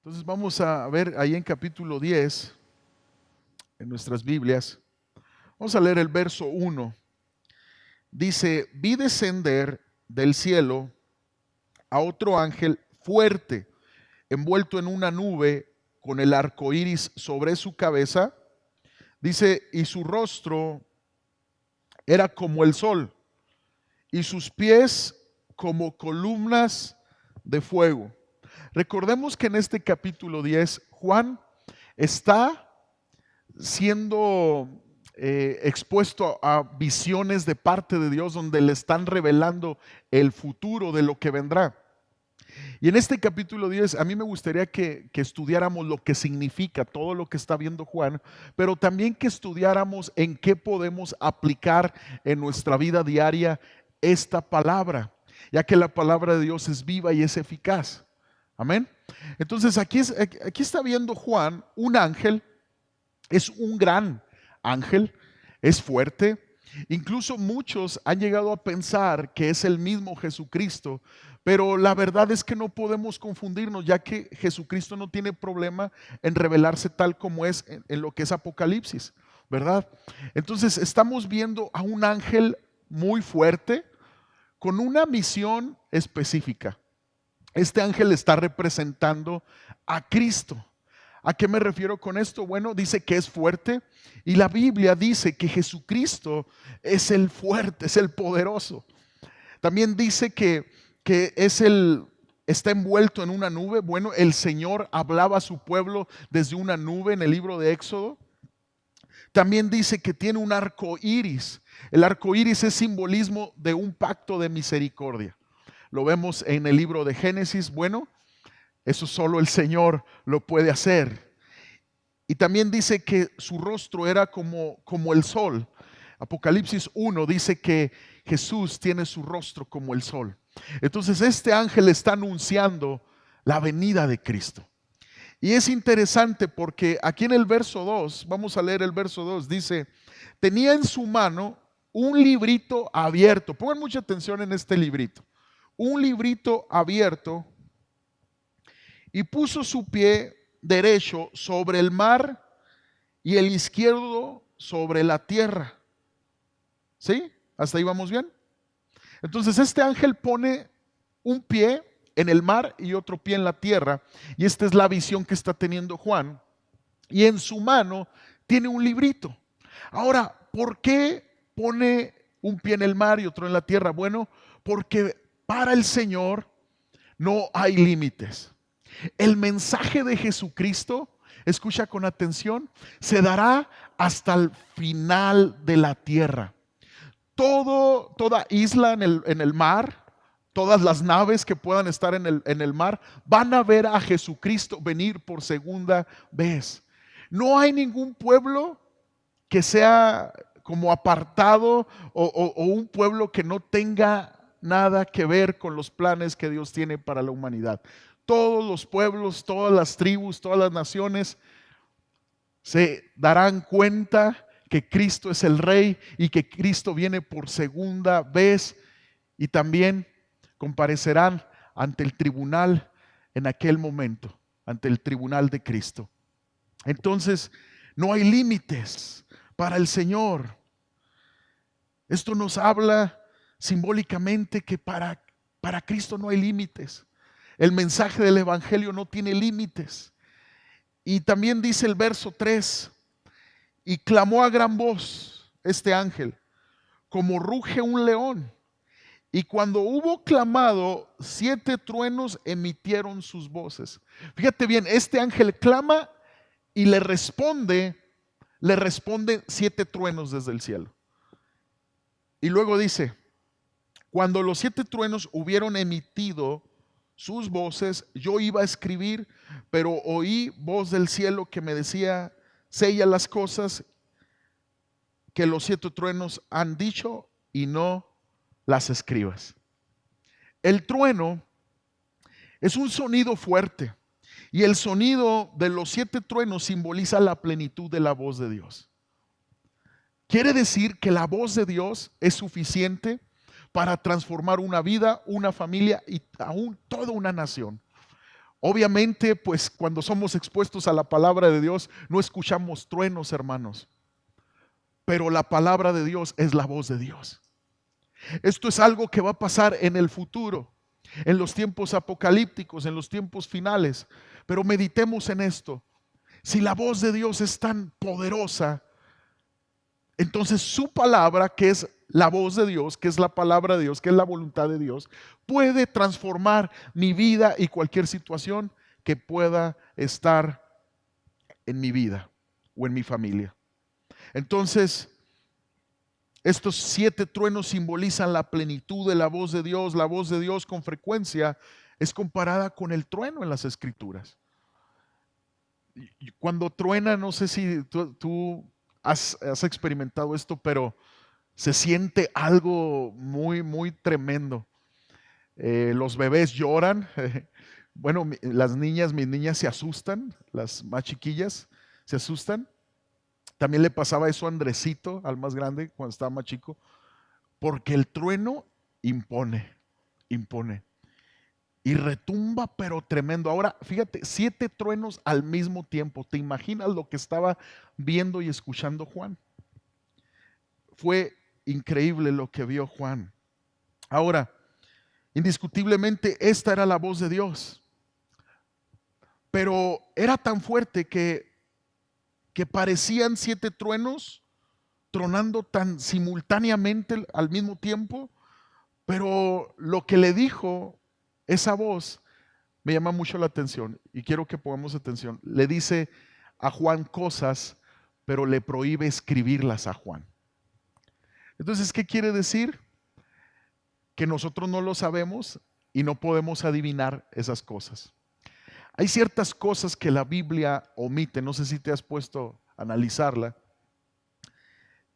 Entonces vamos a ver ahí en capítulo 10, en nuestras Biblias, vamos a leer el verso 1. Dice, vi descender del cielo a otro ángel fuerte, envuelto en una nube con el arco iris sobre su cabeza. Dice, y su rostro era como el sol, y sus pies como columnas de fuego. Recordemos que en este capítulo 10, Juan está siendo expuesto a visiones de parte de Dios donde le están revelando el futuro de lo que vendrá. Y en este capítulo 10 a mí me gustaría que estudiáramos lo que significa todo lo que está viendo Juan, pero también que estudiáramos en qué podemos aplicar en nuestra vida diaria esta palabra, ya que la palabra de Dios es viva y es eficaz. Amén. Entonces aquí está viendo Juan un ángel. Es un gran ángel, es fuerte. Incluso muchos han llegado a pensar que es el mismo Jesucristo, pero la verdad es que no podemos confundirnos, ya que Jesucristo no tiene problema en revelarse tal como es en lo que es Apocalipsis, ¿verdad? Entonces estamos viendo a un ángel muy fuerte con una misión específica. Este ángel está representando a Cristo. ¿A qué me refiero con esto? Bueno, dice que es fuerte y la Biblia dice que Jesucristo es el fuerte, es el poderoso. También dice que está envuelto en una nube. Bueno, el Señor hablaba a su pueblo desde una nube en el libro de Éxodo. También dice que tiene un arco iris. El arco iris es simbolismo de un pacto de misericordia. Lo vemos en el libro de Génesis. Bueno, eso solo el Señor lo puede hacer. Y también dice que su rostro era como el sol. Apocalipsis 1 dice que Jesús tiene su rostro como el sol. Entonces este ángel está anunciando la venida de Cristo. Y es interesante porque aquí en el verso 2, vamos a leer el verso 2, dice, tenía en su mano un librito abierto. Pongan mucha atención en este librito. Un librito abierto, y puso su pie derecho sobre el mar y el izquierdo sobre la tierra. ¿Sí? ¿Hasta ahí vamos bien? Entonces este ángel pone un pie en el mar y otro pie en la tierra, y esta es la visión que está teniendo Juan, y en su mano tiene un librito. Ahora, ¿por qué pone un pie en el mar y otro en la tierra? Bueno, porque para el Señor no hay límites. El mensaje de Jesucristo, escucha con atención, se dará hasta el final de la tierra. Toda isla en el mar, todas las naves que puedan estar en el mar, van a ver a Jesucristo venir por segunda vez. No hay ningún pueblo que sea como apartado o un pueblo que no tenga nada que ver con los planes que Dios tiene para la humanidad. Todos los pueblos, todas las tribus, todas las naciones se darán cuenta que Cristo es el Rey y que Cristo viene por segunda vez, y también comparecerán ante el tribunal en aquel momento, ante el tribunal de Cristo. Entonces, no hay límites para el Señor. Esto nos habla simbólicamente que para Cristo no hay límites. El mensaje del Evangelio no tiene límites. Y también dice el verso 3, y clamó a gran voz este ángel, como ruge un león. Y cuando hubo clamado, 7 truenos emitieron sus voces. Fíjate bien, este ángel clama y le responden 7 truenos desde el cielo. Y luego dice, cuando los 7 truenos hubieron emitido sus voces, yo iba a escribir, pero oí voz del cielo que me decía, sella las cosas que los 7 truenos han dicho y no las escribas. El trueno es un sonido fuerte, y el sonido de los 7 truenos simboliza la plenitud de la voz de Dios. Quiere decir que la voz de Dios es suficiente para transformar una vida, una familia y aún toda una nación. Obviamente, pues cuando somos expuestos a la palabra de Dios, no escuchamos truenos, hermanos. Pero la palabra de Dios es la voz de Dios. Esto es algo que va a pasar en el futuro, en los tiempos apocalípticos, en los tiempos finales. Pero meditemos en esto. Si la voz de Dios es tan poderosa, entonces su palabra, que es la voz de Dios, que es la palabra de Dios, que es la voluntad de Dios, puede transformar mi vida y cualquier situación que pueda estar en mi vida o en mi familia. Entonces, estos 7 truenos simbolizan la plenitud de la voz de Dios. La voz de Dios con frecuencia es comparada con el trueno en las Escrituras. Cuando truena, no sé si tú has experimentado esto, pero se siente algo muy, muy tremendo. Los bebés lloran. Bueno, las niñas, mis niñas se asustan, las más chiquillas se asustan. También le pasaba eso a Andresito, al más grande, cuando estaba más chico, porque el trueno impone, impone. Y retumba, pero tremendo. Ahora, fíjate, 7 truenos al mismo tiempo. ¿Te imaginas lo que estaba viendo y escuchando Juan? Fue increíble lo que vio Juan. Ahora, indiscutiblemente esta era la voz de Dios, pero era tan fuerte que parecían 7 truenos tronando tan simultáneamente al mismo tiempo, pero lo que le dijo esa voz me llama mucho la atención y quiero que pongamos atención. Le dice a Juan cosas, pero le prohíbe escribirlas a Juan. Entonces, ¿qué quiere decir? Que nosotros no lo sabemos y no podemos adivinar esas cosas. Hay ciertas cosas que la Biblia omite, no sé si te has puesto a analizarla,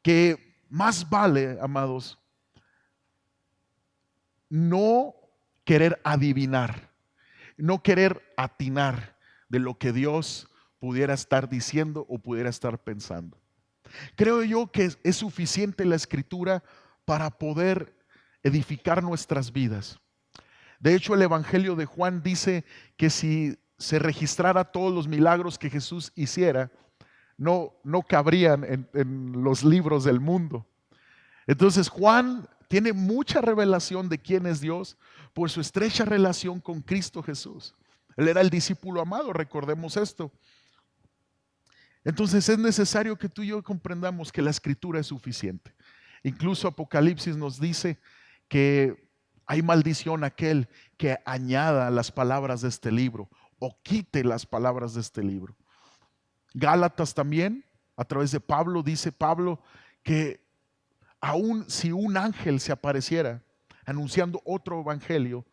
que más vale, amados, no querer adivinar, no querer atinar de lo que Dios pudiera estar diciendo o pudiera estar pensando. Creo yo que es suficiente la Escritura para poder edificar nuestras vidas. De hecho, el Evangelio de Juan dice que si se registrara todos los milagros que Jesús hiciera, no cabrían en los libros del mundo. Entonces Juan tiene mucha revelación de quién es Dios por su estrecha relación con Cristo Jesús. Él era el discípulo amado, recordemos esto. Entonces es necesario que tú y yo comprendamos que la Escritura es suficiente. Incluso Apocalipsis nos dice que hay maldición a aquel que añada las palabras de este libro o quite las palabras de este libro. Gálatas también, a través de Pablo, dice Pablo que aun si un ángel se apareciera anunciando otro evangelio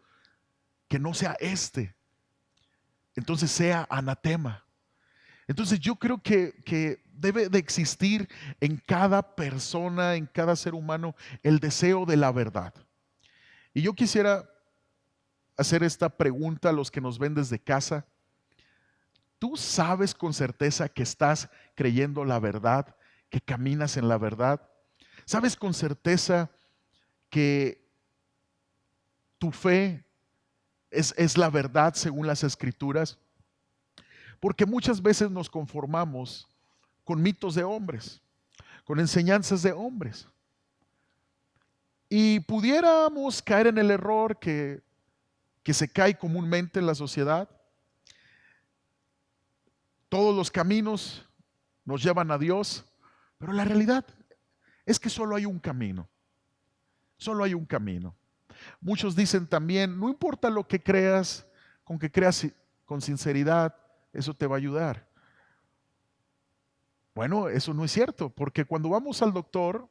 que no sea este, entonces sea anatema. Entonces yo creo que debe de existir en cada persona, en cada ser humano, el deseo de la verdad. Y yo quisiera hacer esta pregunta a los que nos ven desde casa. ¿Tú sabes con certeza que estás creyendo la verdad, que caminas en la verdad? ¿Sabes con certeza que tu fe es la verdad según las Escrituras? Porque muchas veces nos conformamos con mitos de hombres, con enseñanzas de hombres. Y pudiéramos caer en el error que se cae comúnmente en la sociedad. Todos los caminos nos llevan a Dios, pero la realidad es que solo hay un camino. Solo hay un camino. Muchos dicen también, no importa lo que creas, con que creas con sinceridad, eso te va a ayudar. Bueno, eso no es cierto, porque cuando vamos al doctor,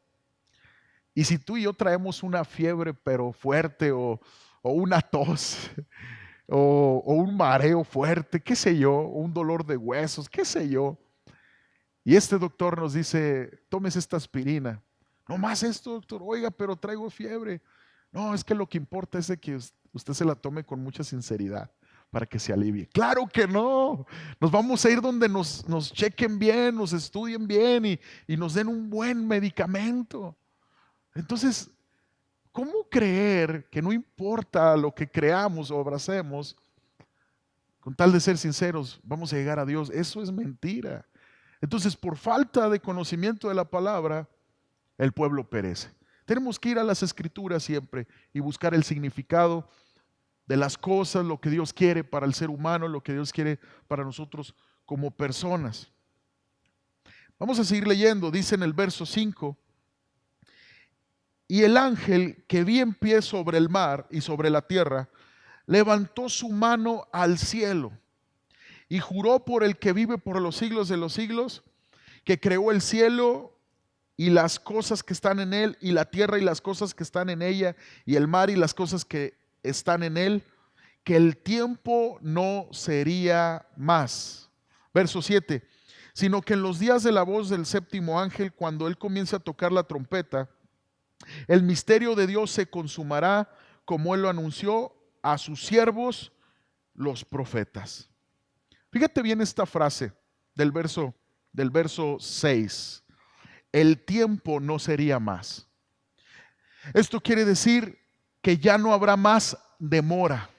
y si tú y yo traemos una fiebre pero fuerte o una tos o un mareo fuerte, qué sé yo, o un dolor de huesos, qué sé yo, y este doctor nos dice, tomes esta aspirina. No más esto, doctor, oiga, pero traigo fiebre. No, es que lo que importa es de que usted se la tome con mucha sinceridad para que se alivie. Claro que no. Nos vamos a ir donde nos chequen bien, nos estudien bien y nos den un buen medicamento. Entonces, ¿cómo creer que no importa lo que creamos o abracemos, con tal de ser sinceros, vamos a llegar a Dios. Eso es mentira. Entonces, por falta de conocimiento de la palabra, el pueblo perece. Tenemos que ir a las Escrituras siempre y buscar el significado de las cosas, lo que Dios quiere para el ser humano, lo que Dios quiere para nosotros como personas. Vamos a seguir leyendo, dice en el verso 5, y el ángel que vi en pie sobre el mar y sobre la tierra, levantó su mano al cielo y juró por el que vive por los siglos de los siglos, que creó el cielo y las cosas que están en él, y la tierra y las cosas que están en ella, y el mar y las cosas que están en él, que el tiempo no sería más. Verso 7, sino que en los días de la voz del séptimo ángel, cuando él comience a tocar la trompeta, el misterio de Dios se consumará, como él lo anunció a sus siervos, los profetas. Fíjate bien esta frase del verso 6. El tiempo no sería más. Esto quiere decir que ya no habrá más demora.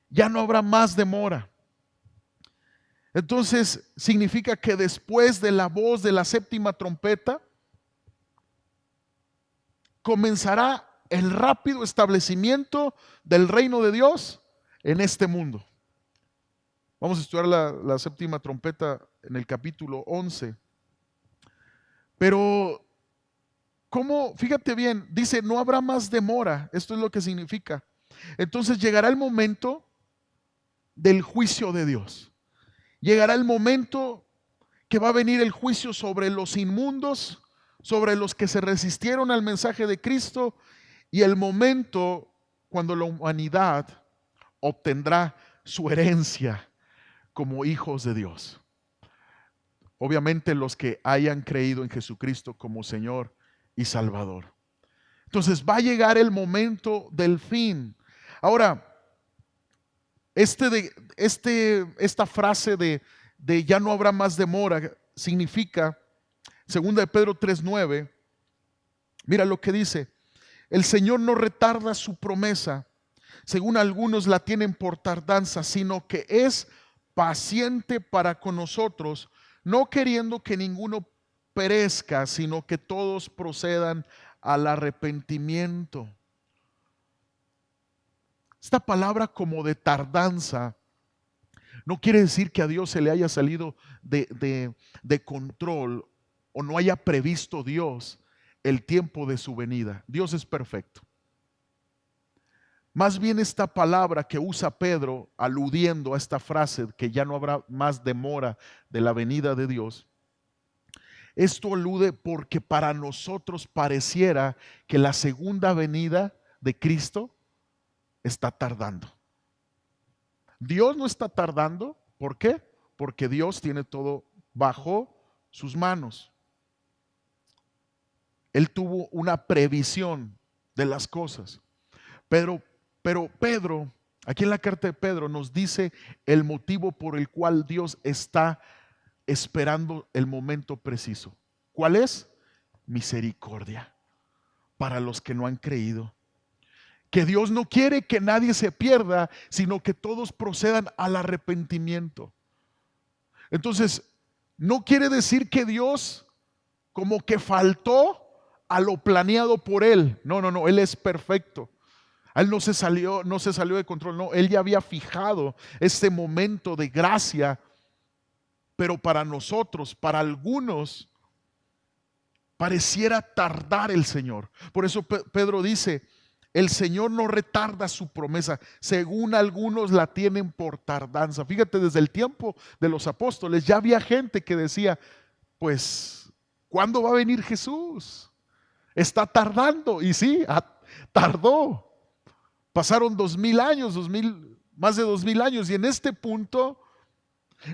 Ya no habrá más demora. Entonces significa que después de la voz de la séptima trompeta, comenzará el rápido establecimiento del reino de Dios en este mundo. Vamos a estudiar la séptima trompeta en el capítulo 11. Pero, ¿cómo? Fíjate bien, dice, no habrá más demora. Esto es lo que significa. Entonces llegará el momento del juicio de Dios. Llegará el momento que va a venir el juicio sobre los inmundos, sobre los que se resistieron al mensaje de Cristo, y el momento cuando la humanidad obtendrá su herencia como hijos de Dios. Obviamente los que hayan creído en Jesucristo como Señor y Salvador. Entonces va a llegar el momento del fin. Ahora, esta frase de ya no habrá más demora significa, 2 de Pedro 3:9, mira lo que dice: el Señor no retarda su promesa, según algunos la tienen por tardanza, sino que es paciente para con nosotros, no queriendo que ninguno perezca, sino que todos procedan al arrepentimiento. Esta palabra como de tardanza no quiere decir que a Dios se le haya salido de control o no haya previsto Dios el tiempo de su venida. Dios es perfecto. Más bien esta palabra que usa Pedro aludiendo a esta frase que ya no habrá más demora de la venida de Dios, esto alude porque para nosotros pareciera que la segunda venida de Cristo está tardando. Dios no está tardando. ¿Por qué? Porque Dios tiene todo bajo sus manos. Él tuvo una previsión de las cosas. Pero Pedro, aquí en la carta de Pedro, nos dice el motivo por el cual Dios está esperando el momento preciso. ¿Cuál es? Misericordia para los que no han creído. Que Dios no quiere que nadie se pierda, sino que todos procedan al arrepentimiento. Entonces, no quiere decir que Dios como que faltó a lo planeado por Él. No, Él es perfecto. Él no se salió de control, no, Él ya había fijado este momento de gracia, pero para nosotros, para algunos, pareciera tardar el Señor. Por eso Pedro dice, el Señor no retarda su promesa, según algunos la tienen por tardanza. Fíjate, desde el tiempo de los apóstoles ya había gente que decía, pues, ¿cuándo va a venir Jesús? Está tardando, y sí, tardó. Pasaron 2000 años, más de 2000 años, y en este punto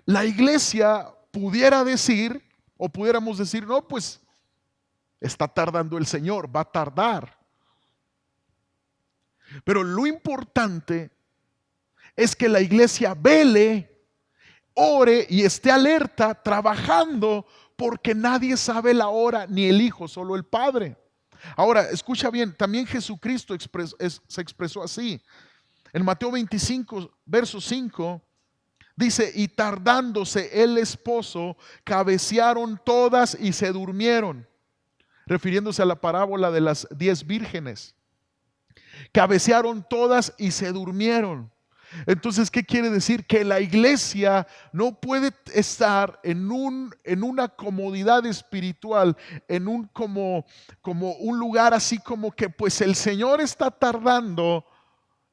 la iglesia pudiera decir, o pudiéramos decir, no, pues está tardando el Señor, va a tardar. Pero lo importante es que la iglesia vele, ore y esté alerta, trabajando, porque nadie sabe la hora, ni el Hijo, solo el Padre. Ahora, escucha bien, también Jesucristo se expresó así. En Mateo 25, verso 5, Dice, y tardándose el esposo, cabecearon todas y se durmieron. Refiriéndose a la parábola de las 10 vírgenes. Cabecearon todas y se durmieron. Entonces, ¿qué quiere decir? Que la iglesia no puede estar en una comodidad espiritual, como un lugar así como que pues el Señor está tardando,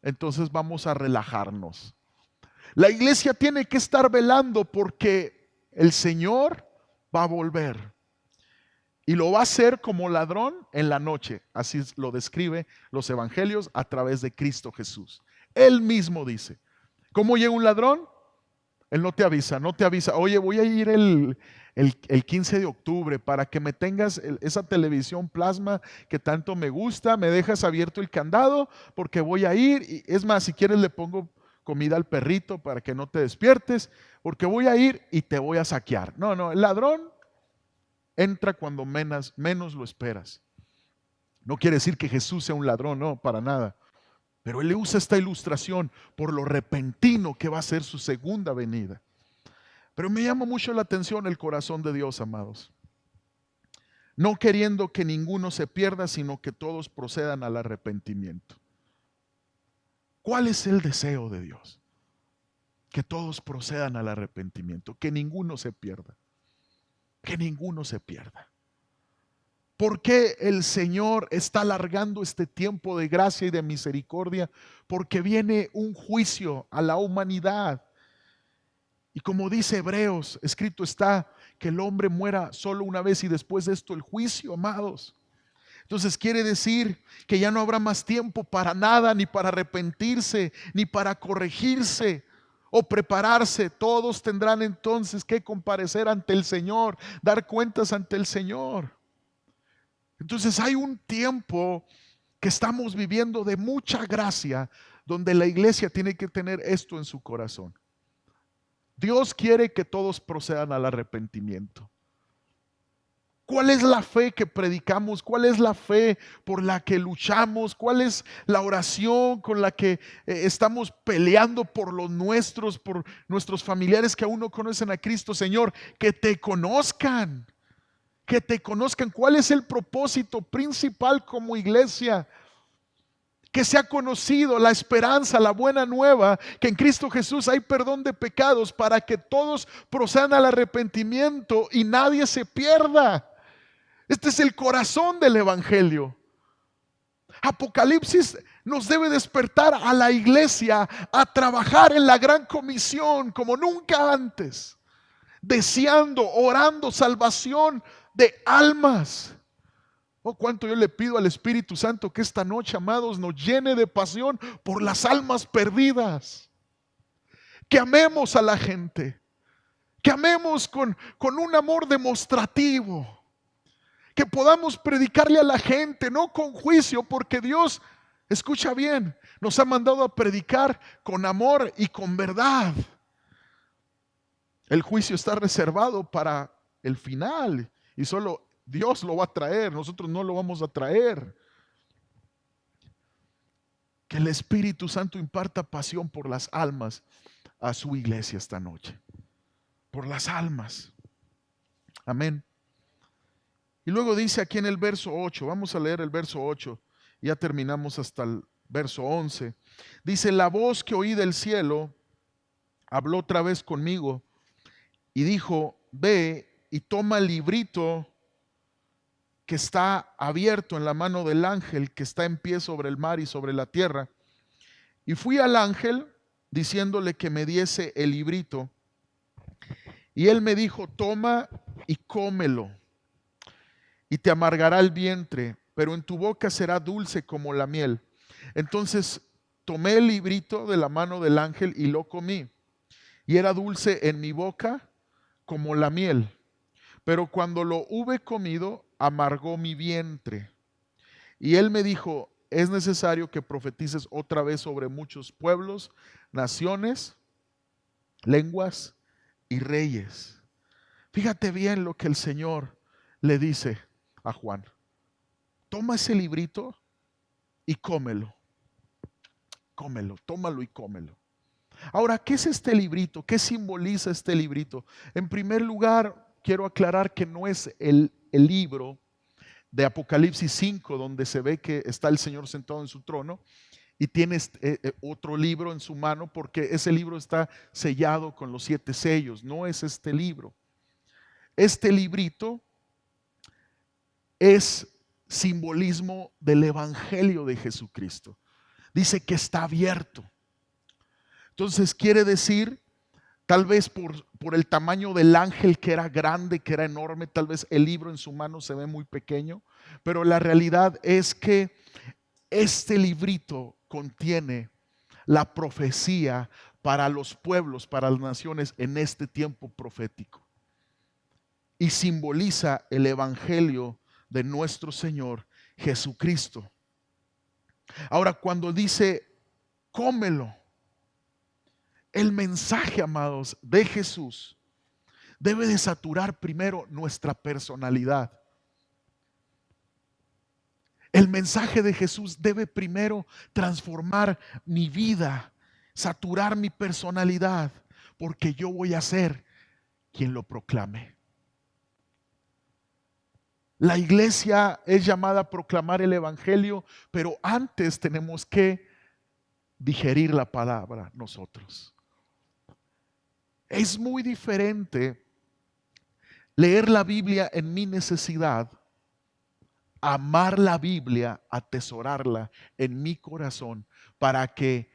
entonces vamos a relajarnos. La iglesia tiene que estar velando porque el Señor va a volver. Y lo va a hacer como ladrón en la noche. Así lo describe los evangelios a través de Cristo Jesús. Él mismo dice, ¿cómo llega un ladrón? Él no te avisa. Oye, voy a ir el 15 de octubre para que me tengas esa televisión plasma que tanto me gusta. Me dejas abierto el candado porque voy a ir. Y es más, si quieres le pongo comida al perrito para que no te despiertes, porque voy a ir y te voy a saquear. No, el ladrón entra cuando menos lo esperas. No quiere decir que Jesús sea un ladrón, no, para nada. Pero él le usa esta ilustración por lo repentino que va a ser su segunda venida. Pero me llama mucho la atención el corazón de Dios, amados. No queriendo que ninguno se pierda, sino que todos procedan al arrepentimiento. ¿Cuál es el deseo de Dios? Que todos procedan al arrepentimiento, que ninguno se pierda. Que ninguno se pierda. ¿Por qué el Señor está alargando este tiempo de gracia y de misericordia? Porque viene un juicio a la humanidad. Y como dice Hebreos, escrito está que el hombre muera solo una vez y después de esto el juicio, amados. Entonces quiere decir que ya no habrá más tiempo para nada, ni para arrepentirse, ni para corregirse o prepararse. Todos tendrán entonces que comparecer ante el Señor, dar cuentas ante el Señor. Entonces hay un tiempo que estamos viviendo de mucha gracia, donde la iglesia tiene que tener esto en su corazón. Dios quiere que todos procedan al arrepentimiento. ¿Cuál es la fe que predicamos? ¿Cuál es la fe por la que luchamos? ¿Cuál es la oración con la que estamos peleando por los nuestros, por nuestros familiares que aún no conocen a Cristo? Señor, que te conozcan. Que te conozcan. ¿Cuál es el propósito principal como iglesia? Que sea conocido la esperanza, la buena nueva, que en Cristo Jesús hay perdón de pecados para que todos procedan al arrepentimiento y nadie se pierda. Este es el corazón del evangelio. Apocalipsis nos debe despertar a la iglesia a trabajar en la gran comisión como nunca antes, deseando, orando salvación de almas. Oh, cuánto yo le pido al Espíritu Santo que esta noche, amados, nos llene de pasión por las almas perdidas. Que amemos a la gente, que amemos con un amor demostrativo, que podamos predicarle a la gente, no con juicio, porque Dios, escucha bien, nos ha mandado a predicar con amor y con verdad. El juicio está reservado para el final y solo Dios lo va a traer, nosotros no lo vamos a traer. Que el Espíritu Santo imparta pasión por las almas a su iglesia esta noche. Por las almas. Amén. Y luego dice aquí en el verso 8, vamos a leer el verso 8, ya terminamos hasta el verso 11. Dice, la voz que oí del cielo habló otra vez conmigo y dijo, ve y toma el librito que está abierto en la mano del ángel que está en pie sobre el mar y sobre la tierra. Y fui al ángel diciéndole que me diese el librito. Y él me dijo, toma y cómelo, y te amargará el vientre, pero en tu boca será dulce como la miel. Entonces tomé el librito de la mano del ángel y lo comí. Y era dulce en mi boca como la miel. Pero cuando lo hube comido, amargó mi vientre. Y él me dijo, es necesario que profetices otra vez sobre muchos pueblos, naciones, lenguas y reyes. Fíjate bien lo que el Señor le dice a Juan. Toma ese librito y cómelo. Cómelo, tómalo y cómelo. Ahora, ¿qué es este librito? ¿Qué simboliza este librito? En primer lugar, quiero aclarar que no es el libro de Apocalipsis 5, donde se ve que está el Señor sentado en su trono y tiene otro libro en su mano, porque ese libro está sellado con los 7 sellos. No es este libro. Este librito es simbolismo del Evangelio de Jesucristo. Dice que está abierto. Entonces quiere decir, tal vez por el tamaño del ángel, que era grande, que era enorme, tal vez el libro en su mano se ve muy pequeño, pero la realidad es que este librito contiene la profecía para los pueblos, para las naciones en este tiempo profético, y simboliza el evangelio de nuestro Señor Jesucristo. Ahora, cuando dice cómelo, el mensaje, amados, de Jesús debe de saturar primero nuestra personalidad. El mensaje de Jesús debe primero transformar mi vida, saturar mi personalidad, porque yo voy a ser quien lo proclame. La iglesia es llamada a proclamar el evangelio, pero antes tenemos que digerir la palabra nosotros. Es muy diferente leer la Biblia en mi necesidad, amar la Biblia, atesorarla en mi corazón para que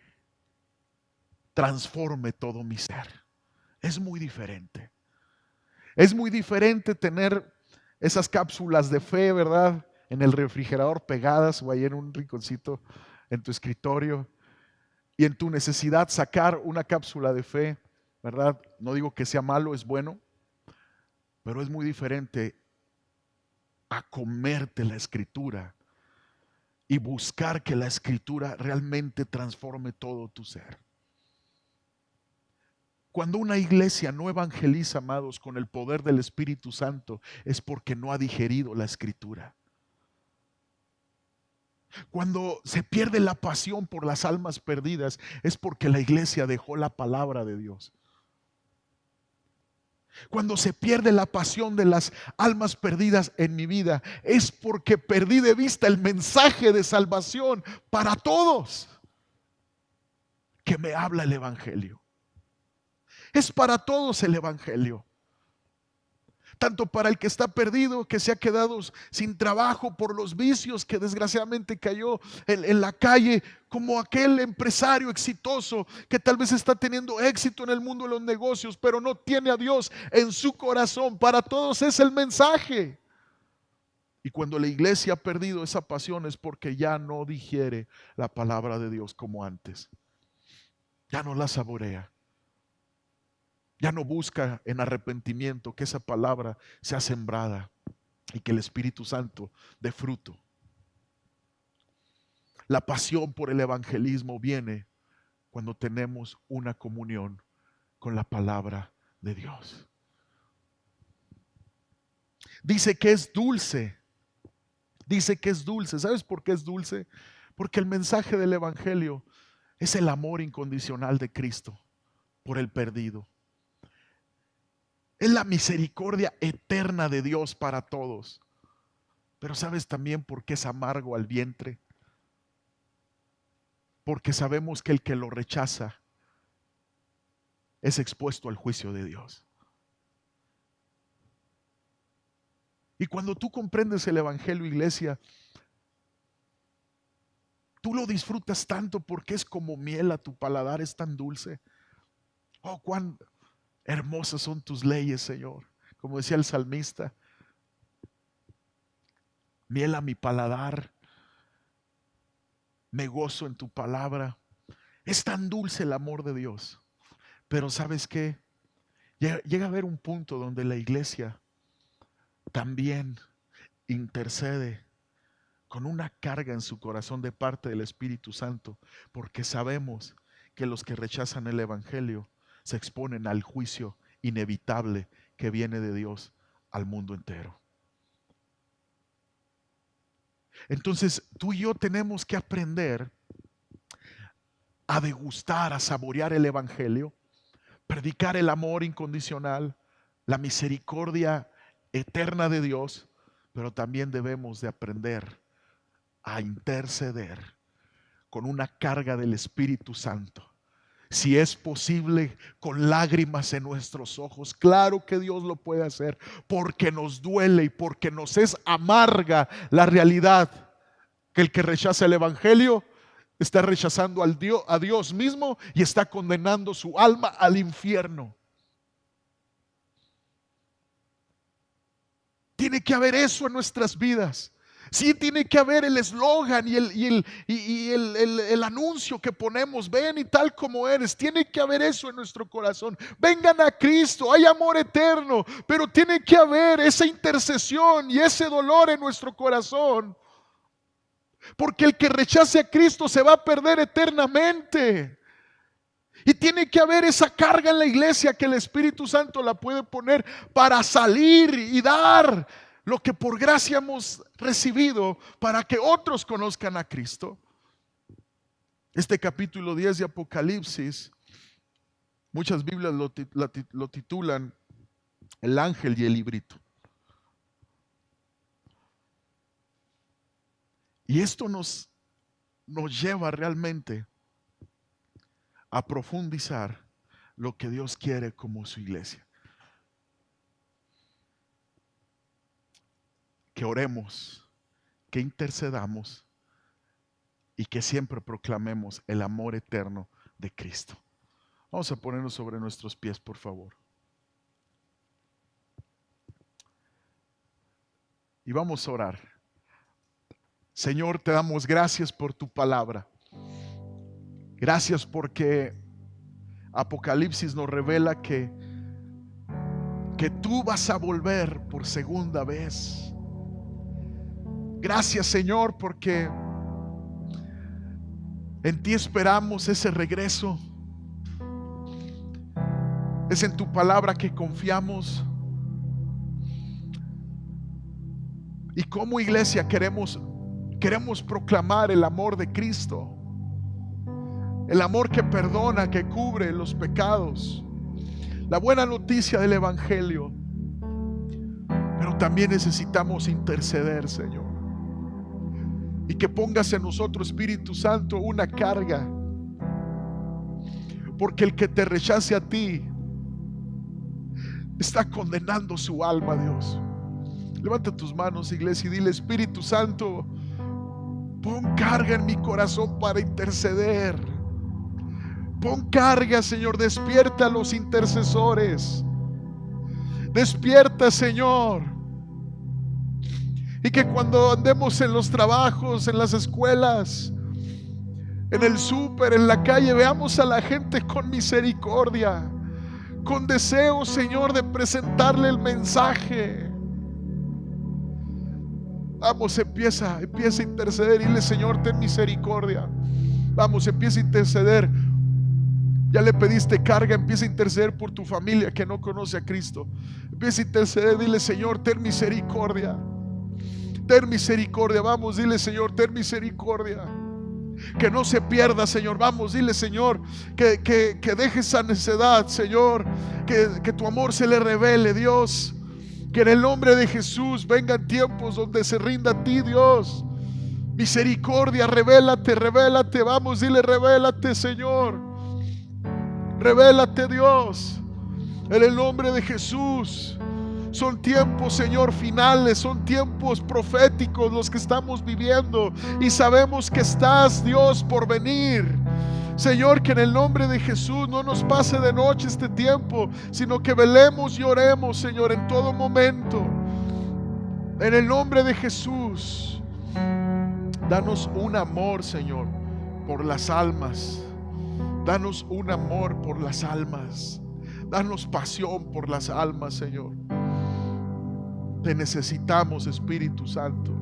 transforme todo mi ser. Es muy diferente. Es muy diferente tener esas cápsulas de fe, ¿verdad? En el refrigerador pegadas o ahí en un rinconcito en tu escritorio, y en tu necesidad sacar una cápsula de fe, ¿verdad? No digo que sea malo, es bueno, pero es muy diferente a comerte la escritura y buscar que la escritura realmente transforme todo tu ser. Cuando una iglesia no evangeliza, amados, con el poder del Espíritu Santo, es porque no ha digerido la escritura. Cuando se pierde la pasión por las almas perdidas, es porque la iglesia dejó la palabra de Dios. Cuando se pierde la pasión de las almas perdidas en mi vida, es porque perdí de vista el mensaje de salvación para todos que me habla el evangelio. Es para todos el evangelio. Tanto para el que está perdido, que se ha quedado sin trabajo por los vicios, que desgraciadamente cayó en la calle, como aquel empresario exitoso que tal vez está teniendo éxito en el mundo de los negocios, pero no tiene a Dios en su corazón. Para todos es el mensaje. Y cuando la iglesia ha perdido esa pasión, es porque ya no digiere la palabra de Dios como antes. Ya no la saborea. Ya no busca en arrepentimiento que esa palabra sea sembrada y que el Espíritu Santo dé fruto. La pasión por el evangelismo viene cuando tenemos una comunión con la palabra de Dios. Dice que es dulce. Dice que es dulce. ¿Sabes por qué es dulce? Porque el mensaje del evangelio es el amor incondicional de Cristo por el perdido. Es la misericordia eterna de Dios para todos. Pero ¿sabes también por qué es amargo al vientre? Porque sabemos que el que lo rechaza es expuesto al juicio de Dios. Y cuando tú comprendes el evangelio, iglesia, tú lo disfrutas tanto porque es como miel a tu paladar, es tan dulce. Oh, cuán hermosas son tus leyes, Señor. Como decía el salmista, miel a mi paladar, me gozo en tu palabra. Es tan dulce el amor de Dios. Pero ¿sabes qué? Llega a haber un punto donde la iglesia también intercede con una carga en su corazón de parte del Espíritu Santo, porque sabemos que los que rechazan el evangelio se exponen al juicio inevitable que viene de Dios al mundo entero. Entonces tú y yo tenemos que aprender a degustar, a saborear el evangelio, predicar el amor incondicional, la misericordia eterna de Dios, pero también debemos de aprender a interceder con una carga del Espíritu Santo. Si es posible, con lágrimas en nuestros ojos. Claro que Dios lo puede hacer, porque nos duele y porque nos es amarga la realidad que el que rechaza el evangelio está rechazando a Dios mismo y está condenando su alma al infierno. Tiene que haber eso en nuestras vidas. Sí, tiene que haber el eslogan y el anuncio que ponemos: ven y tal como eres. Tiene que haber eso en nuestro corazón. Vengan a Cristo, hay amor eterno, pero tiene que haber esa intercesión y ese dolor en nuestro corazón, porque el que rechace a Cristo se va a perder eternamente. Y tiene que haber esa carga en la iglesia que el Espíritu Santo la puede poner para salir y dar lo que por gracia hemos recibido para que otros conozcan a Cristo. Este capítulo 10 de Apocalipsis, muchas Biblias lo titulan El ángel y el librito. Y esto nos lleva realmente a profundizar lo que Dios quiere como su iglesia. Que oremos, que intercedamos y que siempre proclamemos el amor eterno de Cristo. Vamos a ponernos sobre nuestros pies, por favor. Y vamos a orar. Señor, te damos gracias por tu palabra. Gracias porque Apocalipsis nos revela que tú vas a volver por segunda vez. Gracias, Señor, porque en ti esperamos ese regreso. Es en tu palabra que confiamos. Y como iglesia queremos proclamar el amor de Cristo. El amor que perdona, que cubre los pecados. La buena noticia del evangelio. Pero también necesitamos interceder, Señor. Y que pongas en nosotros, Espíritu Santo, una carga. Porque el que te rechace a ti está condenando su alma, Dios. Levanta tus manos, iglesia, y dile: Espíritu Santo, pon carga en mi corazón para interceder. Pon carga, Señor, despierta a los intercesores. Despierta, Señor. Y que cuando andemos en los trabajos, en las escuelas, en el súper, en la calle, veamos a la gente con misericordia, con deseo, Señor, de presentarle el mensaje. Vamos, empieza a interceder y dile: Señor, ten misericordia. Vamos, empieza a interceder. Ya le pediste carga, empieza a interceder por tu familia que no conoce a Cristo. Empieza a interceder, dile: Señor, ten misericordia. Ten misericordia. Vamos, dile: Señor, ten misericordia. Que no se pierda, Señor. Vamos, dile: Señor, que deje esa necedad, Señor. Que tu amor se le revele, Dios. Que en el nombre de Jesús vengan tiempos donde se rinda a ti, Dios. Misericordia, revélate, revélate. Vamos, dile: revélate, Señor. Revélate, Dios. En el nombre de Jesús. Son tiempos, Señor, finales. Son tiempos proféticos los que estamos viviendo. Y sabemos que estás, Dios, por venir. Señor, que en el nombre de Jesús no nos pase de noche este tiempo, sino que velemos y oremos, Señor, en todo momento. En el nombre de Jesús. Danos un amor, Señor, por las almas. Danos un amor por las almas. Danos pasión por las almas, Señor. Te necesitamos, Espíritu Santo.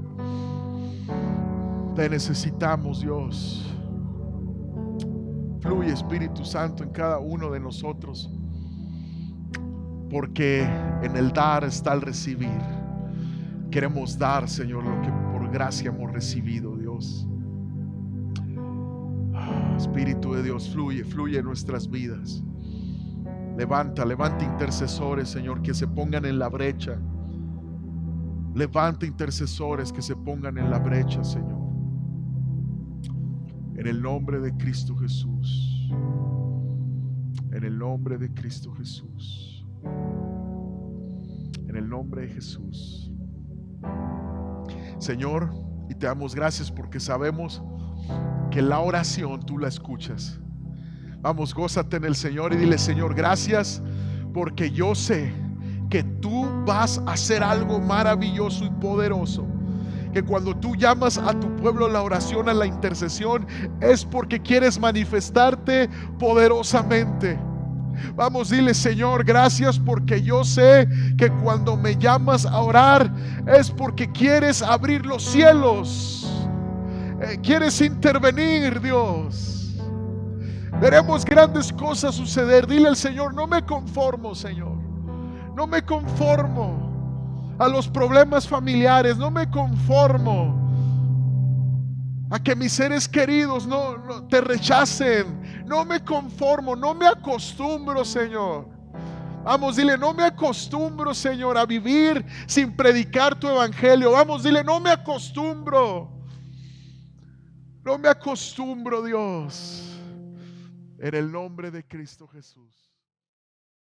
Te necesitamos, Dios. Fluye, Espíritu Santo, en cada uno de nosotros, porque en el dar está el recibir. Queremos dar, Señor, lo que por gracia hemos recibido, Dios. Espíritu de Dios, fluye, fluye en nuestras vidas. Levanta intercesores, Señor, que se pongan en la brecha. Levanta intercesores que se pongan en la brecha, Señor. En el nombre de Cristo Jesús. En el nombre de Cristo Jesús. En el nombre de Jesús. Señor, y te damos gracias porque sabemos que la oración tú la escuchas. Vamos, gózate en el Señor y dile: Señor, gracias porque yo sé que tú vas a hacer algo maravilloso y poderoso. Que cuando tú llamas a tu pueblo a la oración, a la intercesión, es porque quieres manifestarte poderosamente. Vamos, dile: Señor, gracias porque yo sé que cuando me llamas a orar es porque quieres abrir los cielos, quieres intervenir, Dios. Veremos grandes cosas suceder. Dile al Señor: no me conformo, Señor. No me conformo a los problemas familiares. No me conformo a que mis seres queridos no te rechacen. No me conformo, no me acostumbro, Señor. Vamos, dile: no me acostumbro, Señor, a vivir sin predicar tu evangelio. Vamos, dile: no me acostumbro. No me acostumbro, Dios. En el nombre de Cristo Jesús.